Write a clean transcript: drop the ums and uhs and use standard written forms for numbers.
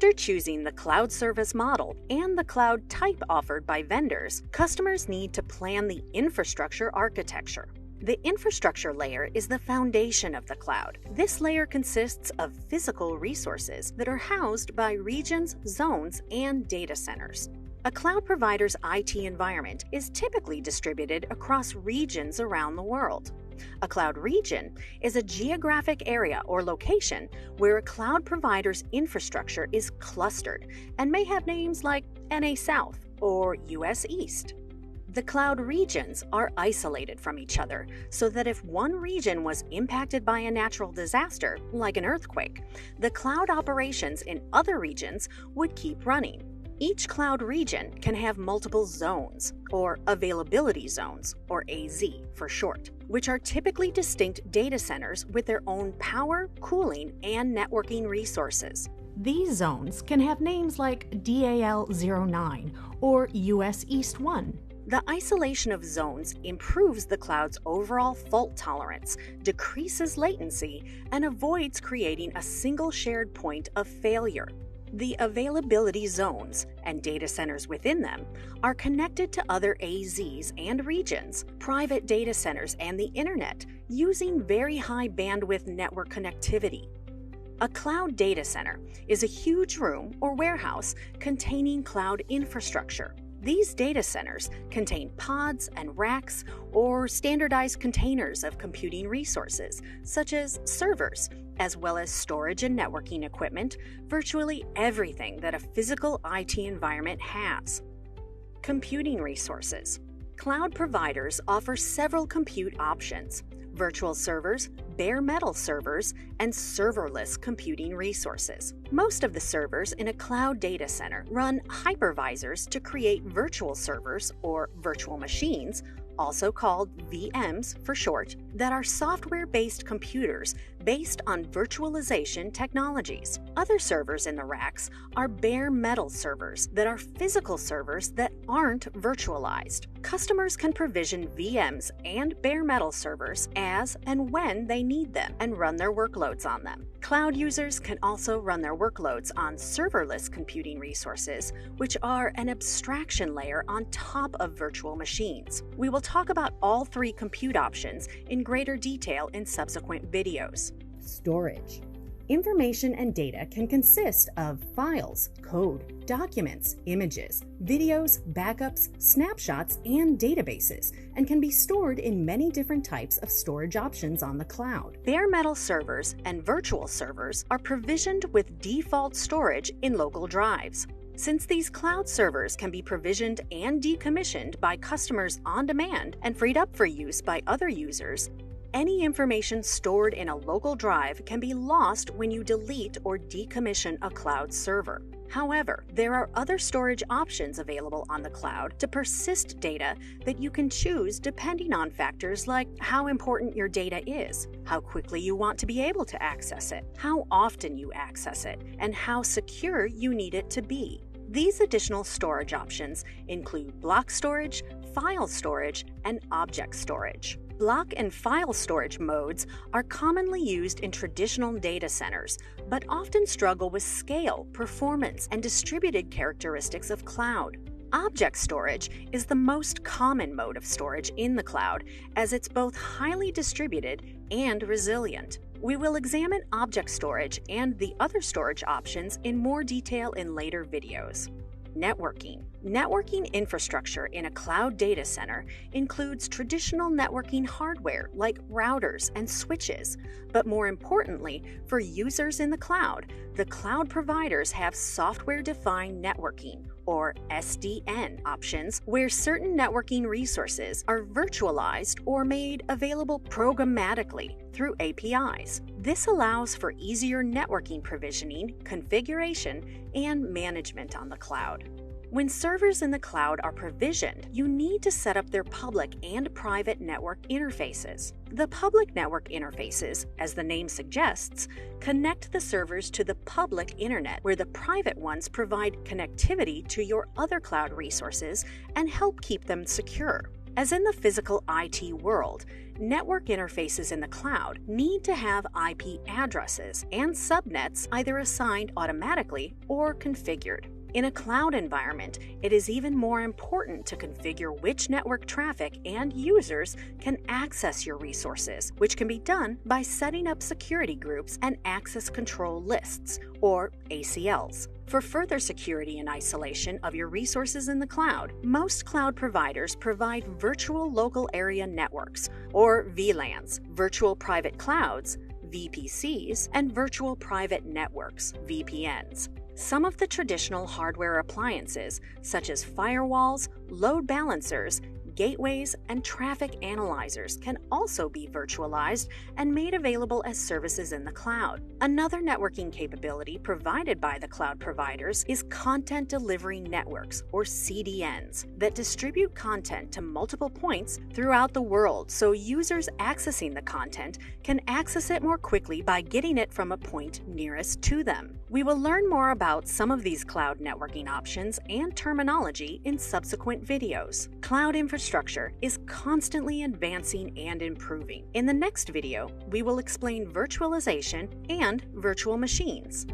After choosing the cloud service model and the cloud type offered by vendors, customers need to plan the infrastructure architecture. The infrastructure layer is the foundation of the cloud. This layer consists of physical resources that are housed by regions, zones, and data centers. A cloud provider's IT environment is typically distributed across regions around the world. A cloud region is a geographic area or location where a cloud provider's infrastructure is clustered and may have names like NA South or US East. The cloud regions are isolated from each other so that if one region was impacted by a natural disaster, like an earthquake, the cloud operations in other regions would keep running. Each cloud region can have multiple zones, or availability zones, or AZ for short, which are typically distinct data centers with their own power, cooling, and networking resources. These zones can have names like DAL09 or US East 1. The isolation of zones improves the cloud's overall fault tolerance, decreases latency, and avoids creating a single shared point of failure. The availability zones and data centers within them are connected to other AZs and regions, private data centers, and the internet using very high bandwidth network connectivity. A cloud data center is a huge room or warehouse containing cloud infrastructure. These data centers contain pods and racks or standardized containers of computing resources, such as servers, as well as storage and networking equipment, virtually everything that a physical IT environment has. Computing resources. Cloud providers offer several compute options: virtual servers, bare metal servers, and serverless computing resources. Most of the servers in a cloud data center run hypervisors to create virtual servers or virtual machines, also called VMs for short, that are software-based computers based on virtualization technologies. Other servers in the racks are bare metal servers that are physical servers that aren't virtualized. Customers can provision VMs and bare metal servers as and when they need them and run their workloads on them. Cloud users can also run their workloads on serverless computing resources, which are an abstraction layer on top of virtual machines. We will talk about all three compute options in greater detail in subsequent videos. Storage. Information and data can consist of files, code, documents, images, videos, backups, snapshots, and databases, and can be stored in many different types of storage options on the cloud. Bare metal servers and virtual servers are provisioned with default storage in local drives. Since these cloud servers can be provisioned and decommissioned by customers on demand and freed up for use by other users, any information stored in a local drive can be lost when you delete or decommission a cloud server. However, there are other storage options available on the cloud to persist data that you can choose depending on factors like how important your data is, how quickly you want to be able to access it, how often you access it, and how secure you need it to be. These additional storage options include block storage, file storage, and object storage. Block and file storage modes are commonly used in traditional data centers, but often struggle with scale, performance, and distributed characteristics of cloud. Object storage is the most common mode of storage in the cloud, as it's both highly distributed and resilient. We will examine object storage and the other storage options in more detail in later videos. Networking. Networking infrastructure in a cloud data center includes traditional networking hardware like routers and switches, but more importantly, for users in the cloud providers have software-defined networking, or SDN options, where certain networking resources are virtualized or made available programmatically through APIs. This allows for easier networking provisioning, configuration, and management on the cloud. When servers in the cloud are provisioned, you need to set up their public and private network interfaces. The public network interfaces, as the name suggests, connect the servers to the public internet, where the private ones provide connectivity to your other cloud resources and help keep them secure. As in the physical IT world, network interfaces in the cloud need to have IP addresses and subnets either assigned automatically or configured. In a cloud environment, it is even more important to configure which network traffic and users can access your resources, which can be done by setting up security groups and access control lists, or ACLs. For further security and isolation of your resources in the cloud, most cloud providers provide virtual local area networks, or VLANs, virtual private clouds, VPCs, and virtual private networks, VPNs. Some of the traditional hardware appliances, such as firewalls, load balancers, gateways, and traffic analyzers, can also be virtualized and made available as services in the cloud. Another networking capability provided by the cloud providers is content delivery networks, or CDNs, that distribute content to multiple points throughout the world so users accessing the content can access it more quickly by getting it from a point nearest to them. We will learn more about some of these cloud networking options and terminology in subsequent videos. Cloud infrastructure is constantly advancing and improving. In the next video, we will explain virtualization and virtual machines.